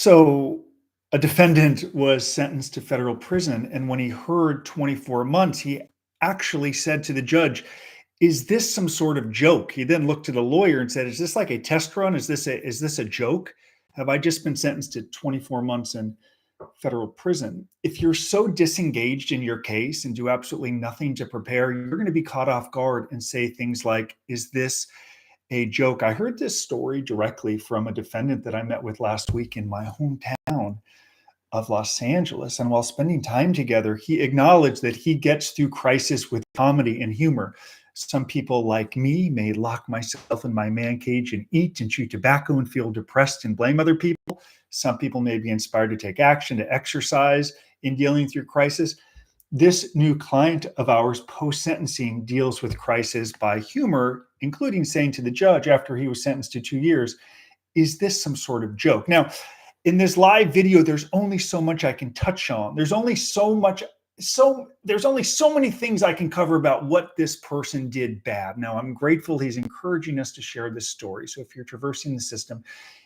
So a defendant was sentenced to federal prison, and when he heard 24 months, he actually said to the judge, "Is this some sort of joke?" He then looked at a lawyer and said, "Is this like a test run? Is this a joke? Have I just been sentenced to 24 months in federal prison?" If you're so disengaged in your case and do absolutely nothing to prepare, you're going to be caught off guard and say things like, "Is this a joke?" I heard this story directly from a defendant that I met with last week in my hometown of Los Angeles. And while spending time together, he acknowledged that he gets through crisis with comedy and humor. Some people like me may lock myself in my man cage and eat and chew tobacco and feel depressed and blame other people. Some people may be inspired to take action, to exercise in dealing through crisis. This new client of ours post-sentencing deals with crisis by humor, including saying to the judge after he was sentenced to 2 years, "Is this some sort of joke?" Now, in this live video, there's only so much I can touch on. There's only so many things I can cover about what this person did bad. Now, I'm grateful he's encouraging us to share this story. So if you're traversing the system,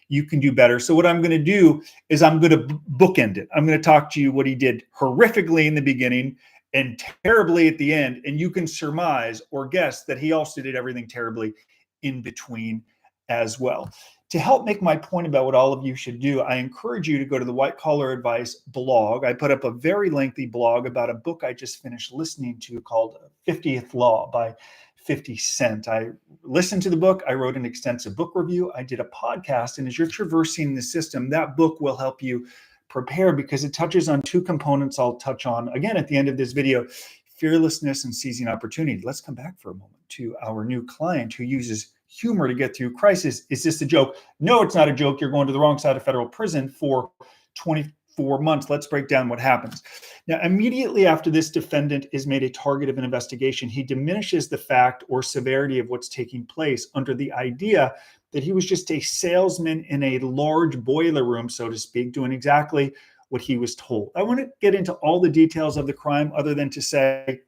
you can do better. So what I'm going to do is I'm going to bookend it. I'm going to talk to you what he did horrifically in the beginning and terribly at the end. And you can surmise or guess that he also did everything terribly in between as well. To help make my point about what all of you should do, I encourage you to go to the White Collar Advice blog. I put up a very lengthy blog about a book I just finished listening to called 50th Law by 50 Cent. I listened to the book. I wrote an extensive book review. I did a podcast. And as you're traversing the system, that book will help you prepare because it touches on two components I'll touch on again at the end of this video: fearlessness and seizing opportunity. Let's come back for a moment to our new client who uses humor to get through crisis. Is this a joke? No, it's not a joke. You're going to the wrong side of federal prison for 24 months. Let's break down what happens. Now, immediately after this defendant is made a target of an investigation, he diminishes the fact or severity of what's taking place under the idea that he was just a salesman in a large boiler room, so to speak, doing exactly what he was told. I want to get into all the details of the crime other than to say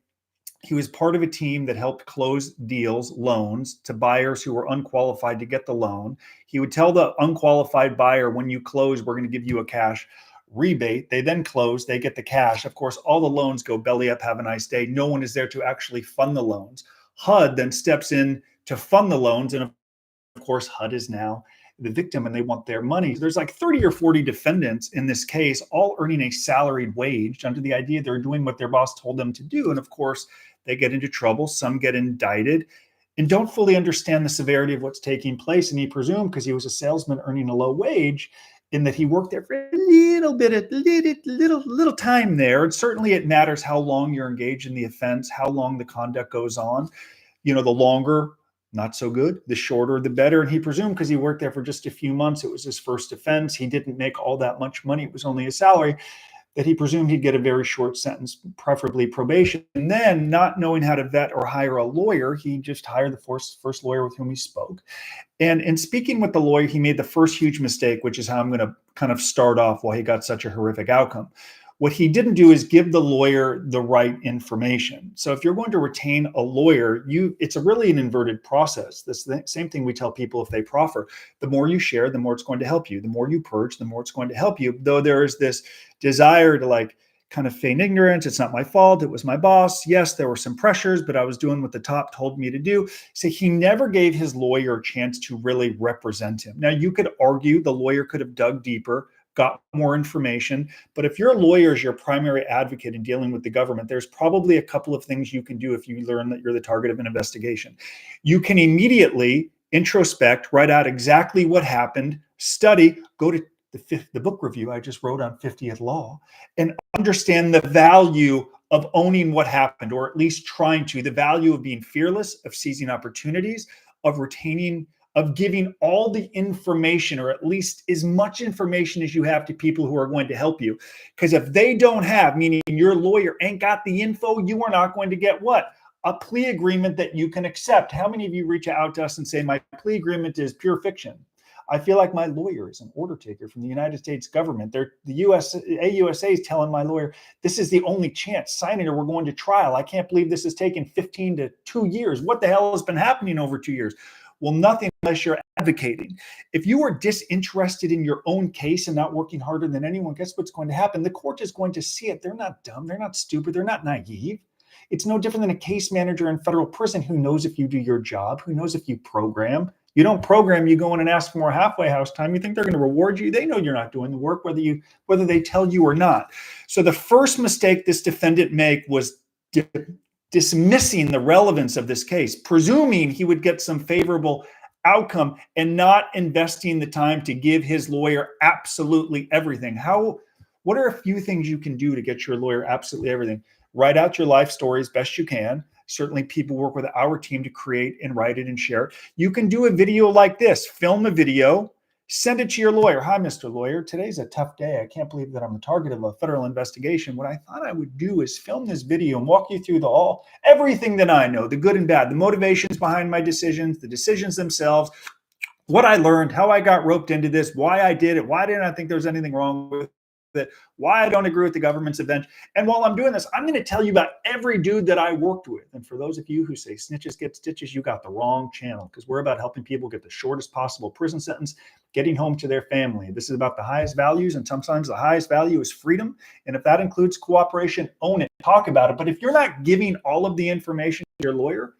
he was part of a team that helped close deals, loans, to buyers who were unqualified to get the loan. He would tell the unqualified buyer, when you close, we're going to give you a cash rebate. They then close, they get the cash. Of course, all the loans go belly up, have a nice day. No one is there to actually fund the loans. HUD then steps in to fund the loans. And of course, HUD is now the victim and they want their money. There's like 30 or 40 defendants in this case, all earning a salaried wage under the idea they're doing what their boss told them to do. And of course, they get into trouble. Some get indicted and don't fully understand the severity of what's taking place. And he presumed, because he was a salesman earning a low wage, in that he worked there for a little time there. And certainly it matters how long you're engaged in the offense, how long the conduct goes on. The longer, not so good. The shorter, the better. And he presumed, because he worked there for just a few months, it was his first offense. He didn't make all that much money. It was only a salary, that he presumed he'd get a very short sentence, preferably probation. And then, not knowing how to vet or hire a lawyer, he just hired the first lawyer with whom he spoke. And in speaking with the lawyer, he made the first huge mistake, which is how I'm going to kind of start off why he got such a horrific outcome. What he didn't do is give the lawyer the right information. So if you're going to retain a lawyer, it's really an inverted process. That's the same thing we tell people if they proffer. The more you share, the more it's going to help you. The more you purge, the more it's going to help you. Though there is this desire to kind of feign ignorance. It's not my fault. It was my boss. Yes, there were some pressures, but I was doing what the top told me to do. So he never gave his lawyer a chance to really represent him. Now, you could argue the lawyer could have dug deeper, got more information. But if your lawyer is your primary advocate in dealing with the government, there's probably a couple of things you can do if you learn that you're the target of an investigation. You can immediately introspect, write out exactly what happened, study, go to the book review I just wrote on 50th Law, and understand the value of owning what happened, or at least trying to, the value of being fearless, of seizing opportunities, of retaining, of giving all the information, or at least as much information as you have, to people who are going to help you. Because if they don't have, meaning your lawyer ain't got the info, you are not going to get what? A plea agreement that you can accept. How many of you reach out to us and say, my plea agreement is pure fiction? I feel like my lawyer is an order taker from the United States government. The AUSA is telling my lawyer, this is the only chance. Sign it or we're going to trial. I can't believe this has taken 15 to 2 years. What the hell has been happening over 2 years? Well, nothing unless you're advocating. If you are disinterested in your own case and not working harder than anyone, guess what's going to happen? The court is going to see it. They're not dumb. They're not stupid. They're not naive. It's no different than a case manager in federal prison who knows if you do your job, who knows if you program. You don't program, you go in and ask for more halfway house time. You think they're going to reward you. They know you're not doing the work, whether they tell you or not. So the first mistake this defendant made was dismissing the relevance of this case, presuming he would get some favorable outcome and not investing the time to give his lawyer absolutely everything. What are a few things you can do to get your lawyer absolutely everything? Write out your life story as best you can. Certainly people work with our team to create and write it and share it. You can do a video like this, film a video, send it to your lawyer. Hi, Mr. Lawyer. Today's a tough day. I can't believe that I'm the target of a federal investigation. What I thought I would do is film this video and walk you through everything that I know, the good and bad, the motivations behind my decisions, the decisions themselves, what I learned, how I got roped into this, why I did it, why didn't I think there was anything wrong with it, why I don't agree with the government's event. And while I'm doing this, I'm going to tell you about every dude that I worked with. And for those of you who say snitches get stitches, you got the wrong channel, because we're about helping people get the shortest possible prison sentence, getting home to their family. This is about the highest values, and sometimes the highest value is freedom. And if that includes cooperation, own it, talk about it. But if you're not giving all of the information to your lawyer,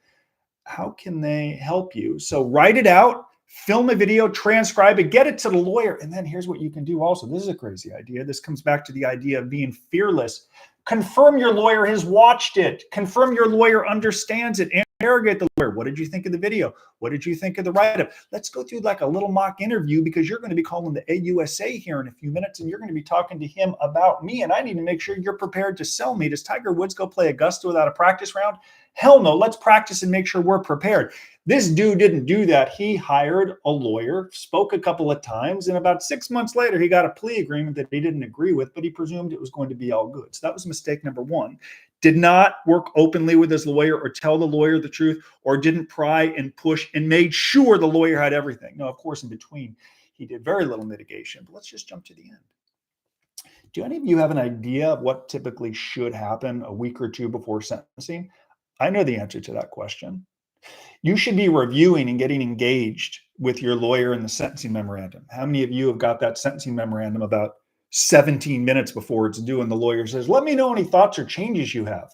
how can they help you? So write it out. Film a video, transcribe it, get it to the lawyer. And then here's what you can do also. This is a crazy idea. This comes back to the idea of being fearless. Confirm your lawyer has watched it. Confirm your lawyer understands it. Interrogate the lawyer. What did you think of the video? What did you think of the write-up? Let's go through like a little mock interview, because you're going to be calling the AUSA here in a few minutes, and you're going to be talking to him about me. And I need to make sure you're prepared to sell me. Does Tiger Woods go play Augusta without a practice round? Hell no. Let's practice and make sure we're prepared. This dude didn't do that. He hired a lawyer, spoke a couple of times, and about 6 months later, he got a plea agreement that he didn't agree with, but he presumed it was going to be all good. So that was mistake number one. Did not work openly with his lawyer or tell the lawyer the truth, or didn't pry and push and made sure the lawyer had everything. No, of course, in between, he did very little mitigation. But let's just jump to the end. Do any of you have an idea of what typically should happen a week or two before sentencing? I know the answer to that question. You should be reviewing and getting engaged with your lawyer in the sentencing memorandum. How many of you have got that sentencing memorandum about 17 minutes before it's due, and the lawyer says, let me know any thoughts or changes you have?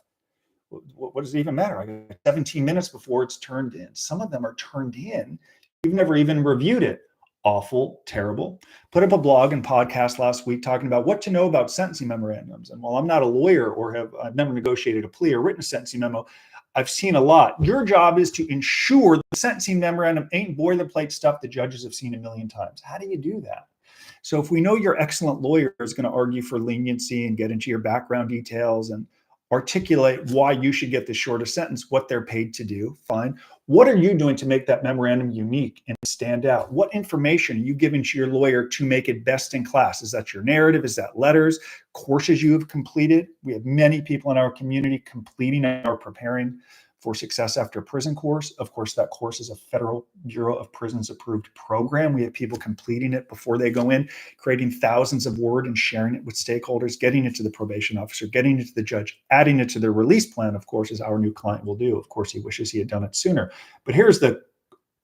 What does it even matter? I got 17 minutes before it's turned in. Some of them are turned in. You've never even reviewed it. Awful, terrible. Put up a blog and podcast last week talking about what to know about sentencing memorandums. And while I'm not a lawyer or I've never negotiated a plea or written a sentencing memo, I've seen a lot. Your job is to ensure the sentencing memorandum ain't boilerplate stuff the judges have seen a million times. How do you do that? So if we know your excellent lawyer is going to argue for leniency and get into your background details and articulate why you should get the shortest sentence, what they're paid to do, fine. What are you doing to make that memorandum unique and stand out? What information are you giving to your lawyer to make it best in class? Is that your narrative? Is that letters, courses you have completed? We have many people in our community completing or preparing for success after prison course. Of course, that course is a Federal Bureau of Prisons approved program. We have people completing it before they go in, creating thousands of words and sharing it with stakeholders, getting it to the probation officer, getting it to the judge, adding it to their release plan, of course, as our new client will do. Of course, he wishes he had done it sooner. But here's the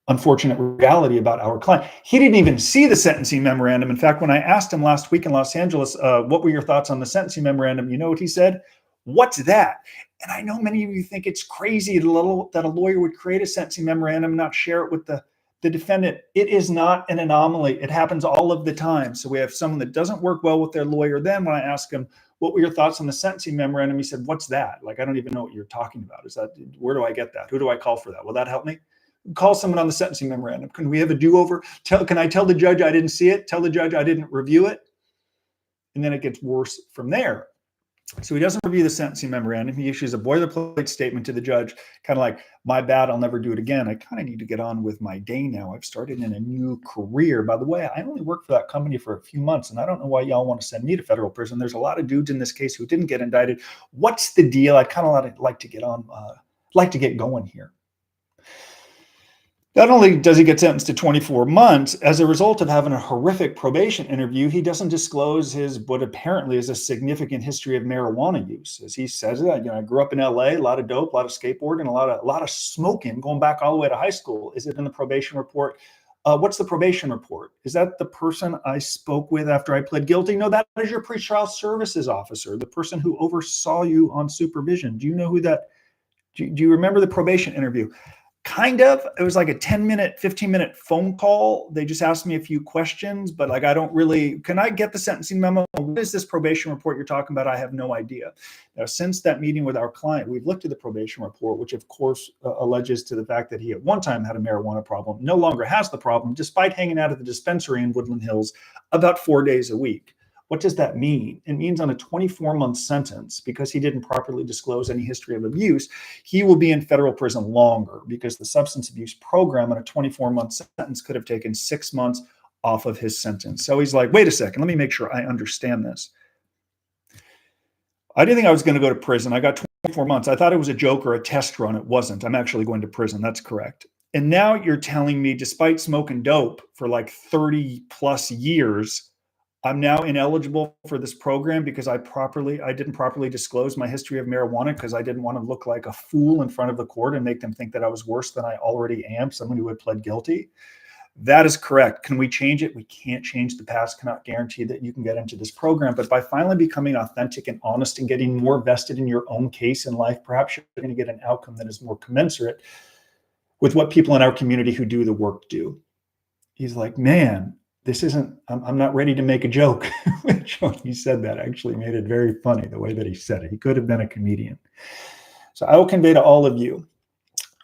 unfortunate reality about our client. He didn't even see the sentencing memorandum. In fact, when I asked him last week in Los Angeles, what were your thoughts on the sentencing memorandum? You know what he said? What's that? And I know many of you think it's crazy that a lawyer would create a sentencing memorandum and not share it with the defendant. It is not an anomaly. It happens all of the time. So we have someone that doesn't work well with their lawyer. Then when I ask him, what were your thoughts on the sentencing memorandum? He said, what's that? Like, I don't even know what you're talking about. Where do I get that? Who do I call for that? Will that help me? Call someone on the sentencing memorandum. Can we have a do-over? Can I tell the judge I didn't see it? Tell the judge I didn't review it? And then it gets worse from there. So he doesn't review the sentencing memorandum. He issues a boilerplate statement to the judge, kind of like, my bad, I'll never do it again. I kind of need to get on with my day now. I've started in a new career. By the way, I only worked for that company for a few months, and I don't know why y'all want to send me to federal prison. There's a lot of dudes in this case who didn't get indicted. What's the deal? I kind of like to get going here. Not only does he get sentenced to 24 months, as a result of having a horrific probation interview, he doesn't disclose what apparently is a significant history of marijuana use. As he says it, I grew up in LA, a lot of dope, a lot of skateboarding, a lot of smoking, going back all the way to high school. Is it in the probation report? What's the probation report? Is that the person I spoke with after I pled guilty? No, that is your pretrial services officer, the person who oversaw you on supervision. Do you know who that? Do you remember the probation interview? Kind of. It was like a 10-minute, 15-minute phone call. They just asked me a few questions, but like, I don't really, can I get the sentencing memo? What is this probation report you're talking about? I have no idea. Now, since that meeting with our client, we've looked at the probation report, which of course alleges to the fact that he at one time had a marijuana problem, no longer has the problem, despite hanging out at the dispensary in Woodland Hills about 4 days a week. What does that mean? It means on a 24-month sentence, because he didn't properly disclose any history of abuse, he will be in federal prison longer, because the substance abuse program on a 24-month sentence could have taken 6 months off of his sentence. So he's like, wait a second, let me make sure I understand this. I didn't think I was going to go to prison. I got 24 months. I thought it was a joke or a test run. It wasn't. I'm actually going to prison. That's correct. And now you're telling me, despite smoking dope for like 30 plus years, I'm now ineligible for this program because I didn't properly disclose my history of marijuana because I didn't want to look like a fool in front of the court and make them think that I was worse than I already am, someone who had pled guilty. That is correct. Can we change it? We can't change the past, cannot guarantee that you can get into this program. But by finally becoming authentic and honest and getting more vested in your own case in life, perhaps you're going to get an outcome that is more commensurate with what people in our community who do the work do. He's like, man, this isn't, I'm not ready to make a joke. When he said that, actually made it very funny the way that he said it. He could have been a comedian. So I will convey to all of you,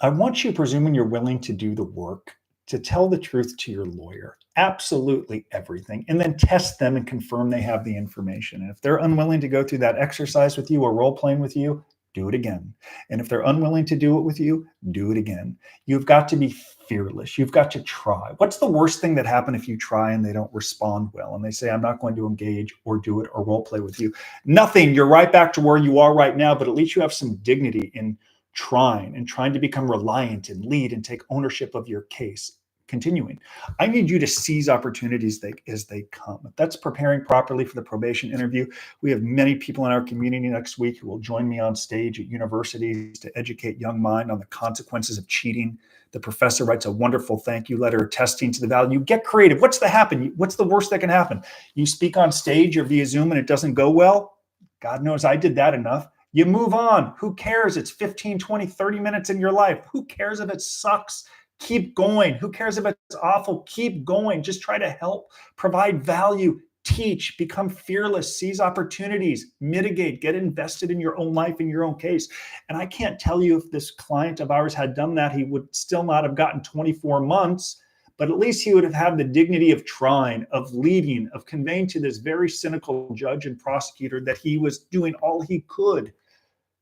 I want you, presuming you're willing to do the work, to tell the truth to your lawyer, absolutely everything, and then test them and confirm they have the information. And if they're unwilling to go through that exercise with you or role playing with you, do it again. And if they're unwilling to do it with you, do it again. You've got to be fearless. You've got to try. What's the worst thing that happens if you try and they don't respond well and they say, I'm not going to engage or do it or role play with you? Nothing. You're right back to where you are right now, but at least you have some dignity in trying to become reliant and lead and take ownership of your case. Continuing, I need you to seize opportunities as they come. If that's preparing properly for the probation interview, we have many people in our community next week who will join me on stage at universities to educate young mind on the consequences of cheating. The professor writes a wonderful thank you letter attesting to the value. Get creative. What's the worst that can happen? You speak on stage or via Zoom and it doesn't go well. God knows I did that enough. You move on. Who cares? It's 15, 20, 30 minutes in your life. Who cares if it sucks? Keep going. Who cares if it's awful? Keep going. Just try to help, provide value, teach, become fearless, seize opportunities, mitigate, get invested in your own life, in your own case. And I can't tell you if this client of ours had done that, he would still not have gotten 24 months, but at least he would have had the dignity of trying, of leading, of conveying to this very cynical judge and prosecutor that he was doing all he could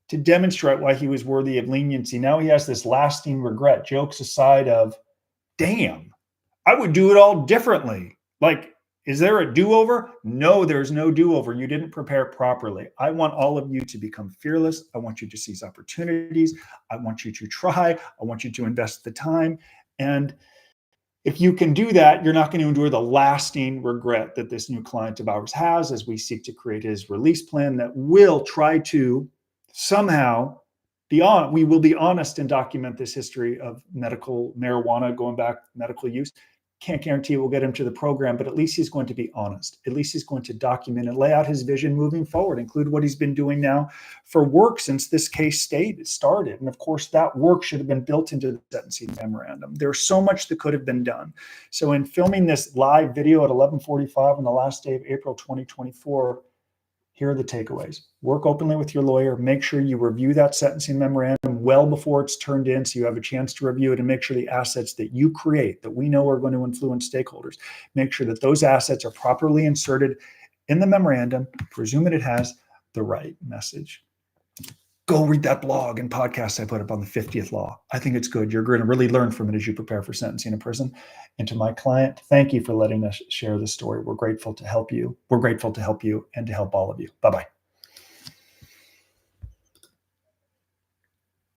to demonstrate why he was worthy of leniency. Now he has this lasting regret, jokes aside, of, damn, I would do it all differently. Like, is there a do-over? No, there's no do-over. You didn't prepare properly. I want all of you to become fearless. I want you to seize opportunities. I want you to try. I want you to invest the time. And if you can do that, you're not going to endure the lasting regret that this new client of ours has as we seek to create his release plan that will try to somehow we will be honest and document this history of medical marijuana, going back medical use. Can't guarantee we'll get him to the program, but at least he's going to be honest. At least he's going to document and lay out his vision moving forward, include what he's been doing now for work since this case started. And of course, that work should have been built into the sentencing memorandum. There's so much that could have been done. So in filming this live video at 11:45 on the last day of April 2024, here are the takeaways. Work openly with your lawyer. Make sure you review that sentencing memorandum well before it's turned in so you have a chance to review it, and make sure the assets that you create that we know are going to influence stakeholders, make sure that those assets are properly inserted in the memorandum, presuming it has the right message. Go read that blog and podcast I put up on the 50th law. I think it's good. You're going to really learn from it as you prepare for sentencing in prison. And to my client, thank you for letting us share this story. We're grateful to help you. We're grateful to help you and to help all of you. Bye-bye.